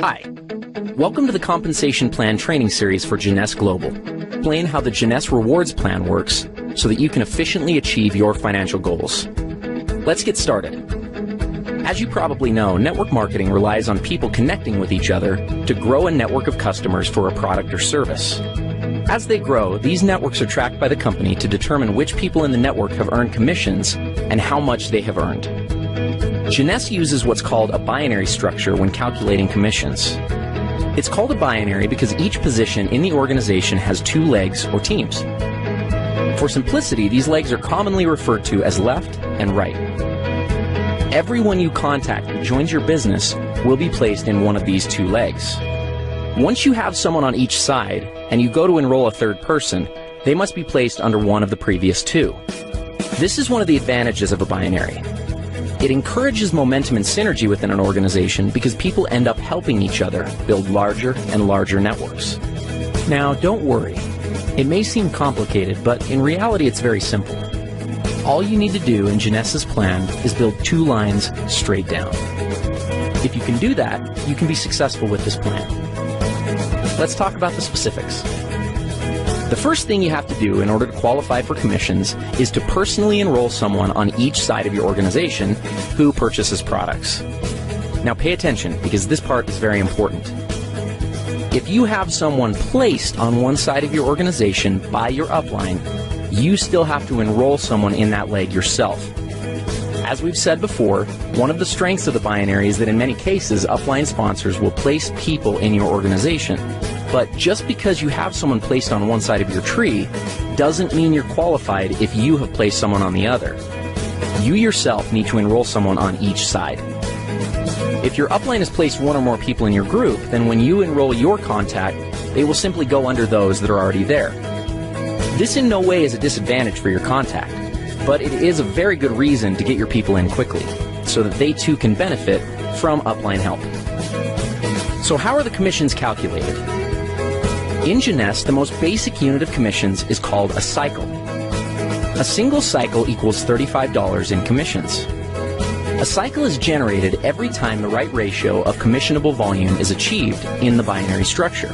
Hi, welcome to the Compensation Plan Training Series for Jeunesse Global. Explain how the Jeunesse Rewards Plan works so that you can efficiently achieve your financial goals. Let's get started. As you probably know, network marketing relies on people connecting with each other to grow a network of customers for a product or service. As they grow, these networks are tracked by the company to determine which people in the network have earned commissions and how much they have earned. Jeunesse uses what's called a binary structure when calculating commissions. It's called a binary because each position in the organization has two legs or teams. For simplicity, these legs are commonly referred to as left and right. Everyone you contact that joins your business will be placed in one of these two legs. Once you have someone on each side and you go to enroll a third person, they must be placed under one of the previous two. This is one of the advantages of a binary. It encourages momentum and synergy within an organization because people end up helping each other build larger and larger networks. Now, don't worry. It may seem complicated, but in reality it's very simple. All you need to do in Jeunesse's plan is build two lines straight down. If you can do that, you can be successful with this plan. Let's talk about the specifics. The first thing you have to do in order to qualify for commissions is to personally enroll someone on each side of your organization who purchases products. Now pay attention because this part is very important. If you have someone placed on one side of your organization by your upline, you still have to enroll someone in that leg yourself. As we've said before, one of the strengths of the binary is that in many cases, upline sponsors will place people in your organization. But just because you have someone placed on one side of your tree doesn't mean you're qualified if you have placed someone on the other. You yourself need to enroll someone on each side. If your upline has placed one or more people in your group, then when you enroll your contact, they will simply go under those that are already there. This in no way is a disadvantage for your contact, but it is a very good reason to get your people in quickly, so that they too can benefit from upline help. So how are the commissions calculated? In Jeunesse, the most basic unit of commissions is called a cycle. A single cycle equals $35 in commissions. A cycle is generated every time the right ratio of commissionable volume is achieved in the binary structure.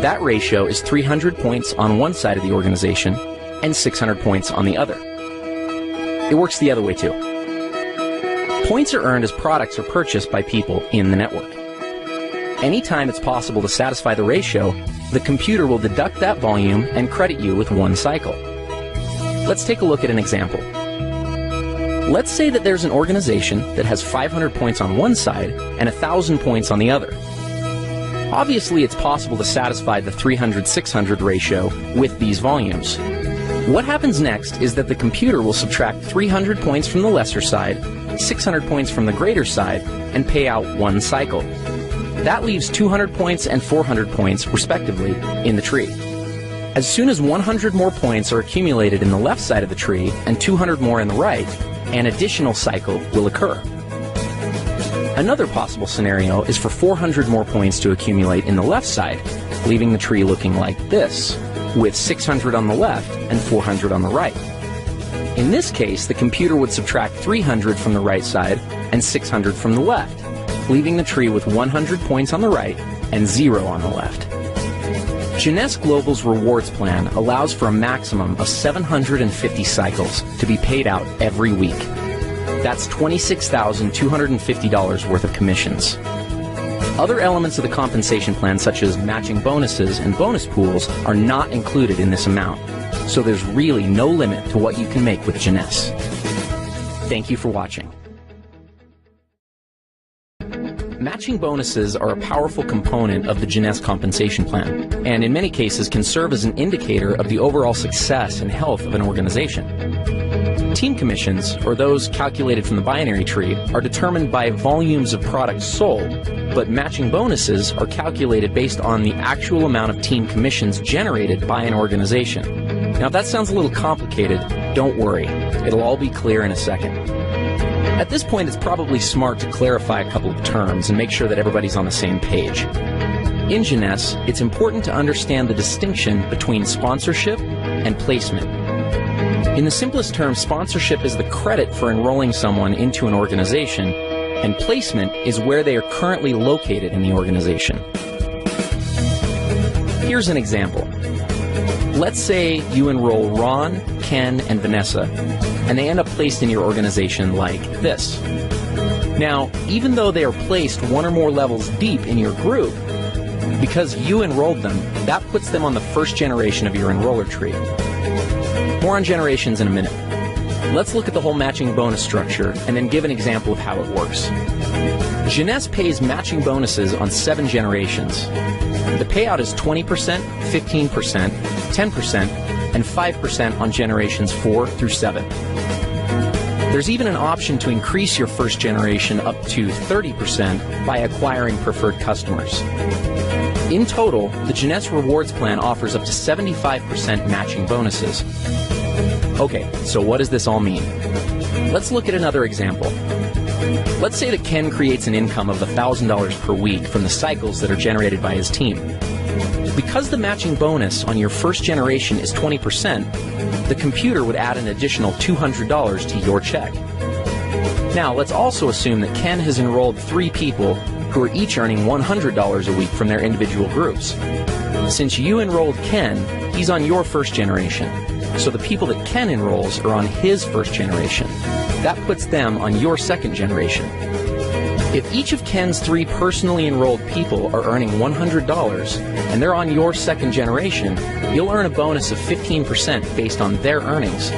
That ratio is 300 points on one side of the organization and 600 points on the other. It works the other way too. Points are earned as products are purchased by people in the network. Anytime it's possible to satisfy the ratio, the computer will deduct that volume and credit you with one cycle. Let's take a look at an example. Let's say that there's an organization that has 500 points on one side and 1,000 points on the other. Obviously, it's possible to satisfy the 300-600 ratio with these volumes. What happens next is that the computer will subtract 300 points from the lesser side, 600 points from the greater side, and pay out one cycle. That leaves 200 points and 400 points, respectively, in the tree. As soon as 100 more points are accumulated in the left side of the tree and 200 more in the right, an additional cycle will occur. Another possible scenario is for 400 more points to accumulate in the left side, leaving the tree looking like this, with 600 on the left and 400 on the right. In this case, the computer would subtract 300 from the right side and 600 from the left, leaving the tree with 100 points on the right and 0 on the left. Jeunesse Global's rewards plan allows for a maximum of 750 cycles to be paid out every week. That's $26,250 worth of commissions. Other elements of the compensation plan, such as matching bonuses and bonus pools, are not included in this amount, so there's really no limit to what you can make with Jeunesse. Thank you for watching. Matching bonuses are a powerful component of the Jeunesse compensation plan, and in many cases can serve as an indicator of the overall success and health of an organization. Team commissions, or those calculated from the binary tree, are determined by volumes of products sold, but matching bonuses are calculated based on the actual amount of team commissions generated by an organization. Now, if that sounds a little complicated, don't worry. It'll all be clear in a second. At this point, it's probably smart to clarify a couple of terms and make sure that everybody's on the same page. In Jeunesse, it's important to understand the distinction between sponsorship and placement. In the simplest terms, sponsorship is the credit for enrolling someone into an organization, and placement is where they are currently located in the organization. Here's an example. Let's say you enroll Ron, Ken, and Vanessa, and they end up placed in your organization like this. Now, even though they are placed one or more levels deep in your group, because you enrolled them, that puts them on the first generation of your enroller tree. More on generations in a minute. Let's look at the whole matching bonus structure and then give an example of how it works. Jeunesse pays matching bonuses on 7 generations. The payout is 20%, 15%, 10%, and 5% on generations 4 through 7. There's even an option to increase your first generation up to 30% by acquiring preferred customers. In total, the Jeunesse Rewards Plan offers up to 75% matching bonuses. Okay, so what does this all mean? Let's look at another example. Let's say that Ken creates an income of $1,000 per week from the cycles that are generated by his team. Because the matching bonus on your first generation is 20%, the computer would add an additional $200 to your check. Now, let's also assume that Ken has enrolled 3 people who are each earning $100 a week from their individual groups. Since you enrolled Ken, he's on your first generation. So the people that Ken enrolls are on his first generation. That puts them on your second generation. If each of Ken's 3 personally enrolled people are earning $100 and they're on your second generation, you'll earn a bonus of 15% based on their earnings.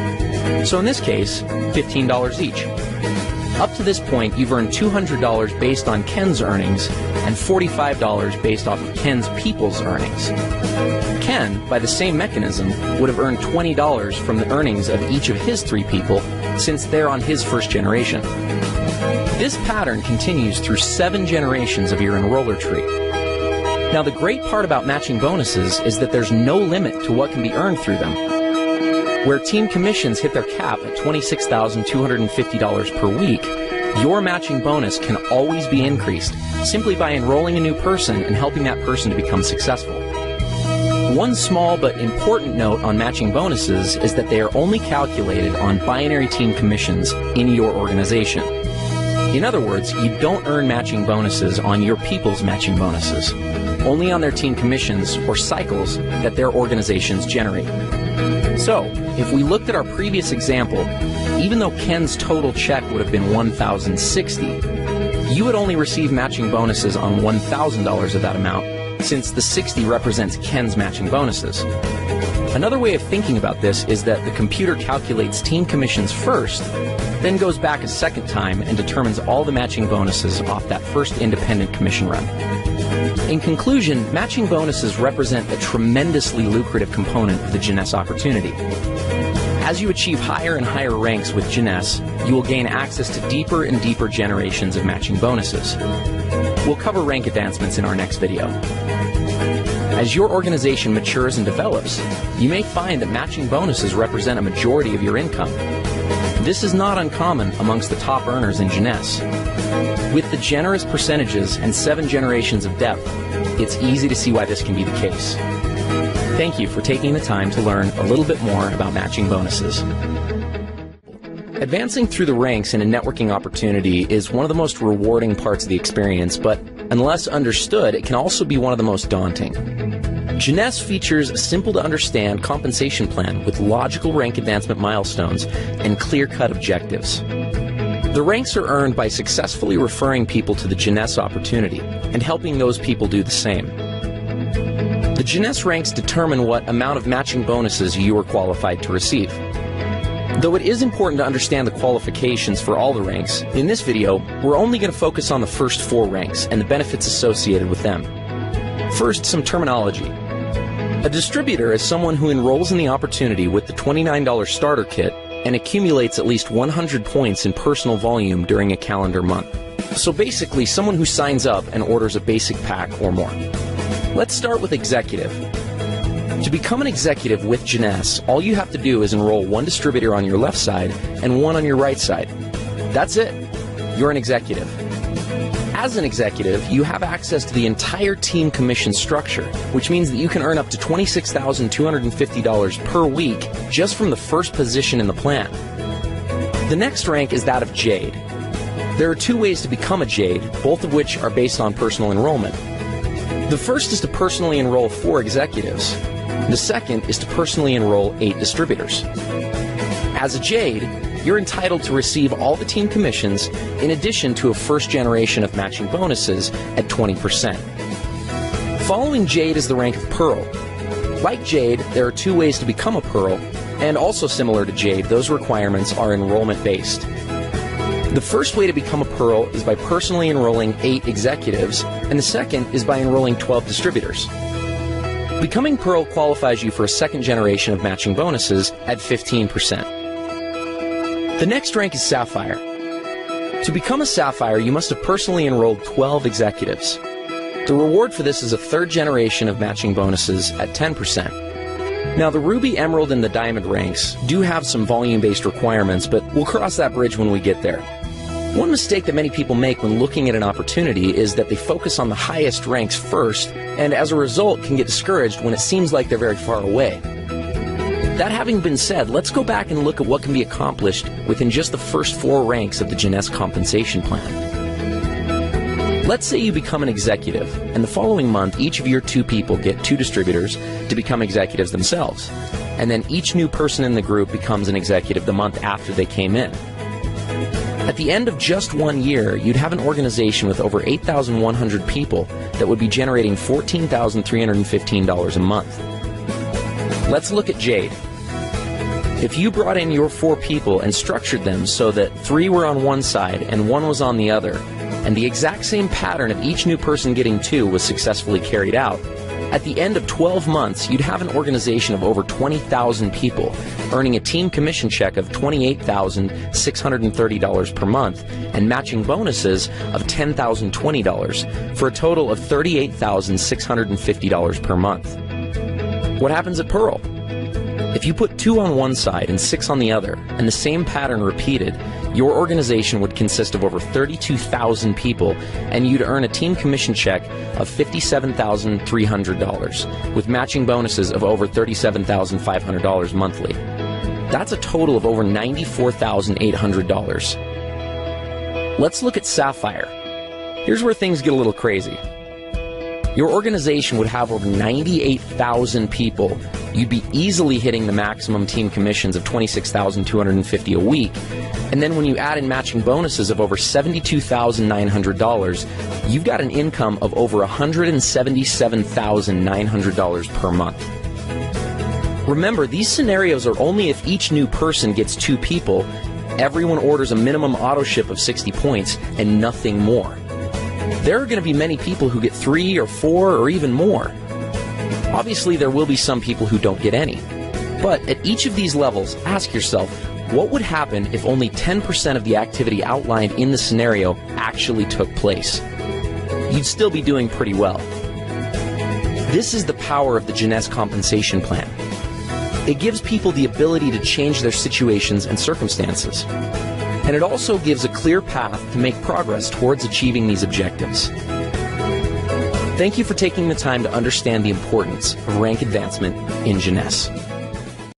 So in this case, $15 each. Up to this point, you've earned $200 based on Ken's earnings and $45 based off of Ken's people's earnings. Ken, by the same mechanism, would have earned $20 from the earnings of each of his 3 people since they're on his first generation. This pattern continues through 7 generations of your enroller tree. Now, the great part about matching bonuses is that there's no limit to what can be earned through them. Where team commissions hit their cap at $26,250 per week, your matching bonus can always be increased simply by enrolling a new person and helping that person to become successful. One small but important note on matching bonuses is that they are only calculated on binary team commissions in your organization. In other words, you don't earn matching bonuses on your people's matching bonuses, only on their team commissions or cycles that their organizations generate. So, if we looked at our previous example, even though Ken's total check would have been $1,060, you would only receive matching bonuses on $1,000 of that amount, since the 60 represents Ken's matching bonuses. Another way of thinking about this is that the computer calculates team commissions first, then goes back a second time and determines all the matching bonuses off that first independent commission run. In conclusion, matching bonuses represent a tremendously lucrative component of the Jeunesse opportunity. As you achieve higher and higher ranks with Jeunesse, you will gain access to deeper and deeper generations of matching bonuses. We'll cover rank advancements in our next video. As your organization matures and develops, you may find that matching bonuses represent a majority of your income. This is not uncommon amongst the top earners in Jeunesse. With the generous percentages and 7 generations of depth, it's easy to see why this can be the case. Thank you for taking the time to learn a little bit more about matching bonuses. Advancing through the ranks in a networking opportunity is one of the most rewarding parts of the experience, but unless understood, it can also be one of the most daunting. Jeunesse features a simple-to-understand compensation plan with logical rank advancement milestones and clear-cut objectives. The ranks are earned by successfully referring people to the Jeunesse opportunity and helping those people do the same. The Jeunesse ranks determine what amount of matching bonuses you are qualified to receive. Though it is important to understand the qualifications for all the ranks, in this video, we're only going to focus on the first 4 ranks and the benefits associated with them. First, some terminology. A distributor is someone who enrolls in the opportunity with the $29 starter kit and accumulates at least 100 points in personal volume during a calendar month. So basically, someone who signs up and orders a basic pack or more. Let's start with executive. To become an executive with Jeunesse, all you have to do is enroll 1 distributor on your left side and 1 on your right side. That's it. You're an executive. As an executive, you have access to the entire team commission structure, which means that you can earn up to $26,250 per week just from the first position in the plan. The next rank is that of Jade. There are two ways to become a Jade, both of which are based on personal enrollment. The first is to personally enroll 4 executives. The second is to personally enroll 8 distributors. As a Jade, you're entitled to receive all the team commissions in addition to a first generation of matching bonuses at 20%. Following Jade is the rank of Pearl. Like Jade, there are 2 ways to become a Pearl, and also similar to Jade, those requirements are enrollment-based. The first way to become a Pearl is by personally enrolling 8 executives, and the second is by enrolling 12 distributors. Becoming Pearl qualifies you for a second generation of matching bonuses at 15%. The next rank is Sapphire. To become a Sapphire, you must have personally enrolled 12 executives. The reward for this is a third generation of matching bonuses at 10%. Now, the Ruby, Emerald, and the Diamond ranks do have some volume-based requirements, but we'll cross that bridge when we get there. One mistake that many people make when looking at an opportunity is that they focus on the highest ranks first, and as a result can get discouraged when it seems like they're very far away. That having been said, let's go back and look at what can be accomplished within just the first 4 ranks of the Jeunesse compensation plan. Let's say you become an executive, and the following month each of your 2 people get 2 distributors to become executives themselves, and then each new person in the group becomes an executive the month after they came in. At the end of just 1 year, you'd have an organization with over 8,100 people that would be generating $14,315 a month. Let's look at Jade. If you brought in your 4 people and structured them so that 3 were on one side and 1 was on the other, and the exact same pattern of each new person getting 2 was successfully carried out, at the end of 12 months, you'd have an organization of over 20,000 people, earning a team commission check of $28,630 per month and matching bonuses of $10,020 for a total of $38,650 per month. What happens at Pearl? If you put 2 on one side and 6 on the other, and the same pattern repeated, your organization would consist of over 32,000 people, and you'd earn a team commission check of $57,300, with matching bonuses of over $37,500 monthly. That's a total of over $94,800. Let's look at Sapphire. Here's where things get a little crazy. Your organization would have over 98,000 people. You'd be easily hitting the maximum team commissions of $26,250 a week. And then when you add in matching bonuses of over $72,900, you've got an income of over $177,900 per month. Remember, these scenarios are only if each new person gets 2 people, everyone orders a minimum auto ship of 60 points, and nothing more. There are going to be many people who get 3 or 4 or even more. Obviously, there will be some people who don't get any. But at each of these levels, ask yourself, what would happen if only 10% of the activity outlined in the scenario actually took place? You'd still be doing pretty well. This is the power of the Jeunesse compensation plan. It gives people the ability to change their situations and circumstances. And it also gives a clear path to make progress towards achieving these objectives. Thank you for taking the time to understand the importance of rank advancement in Jeunesse.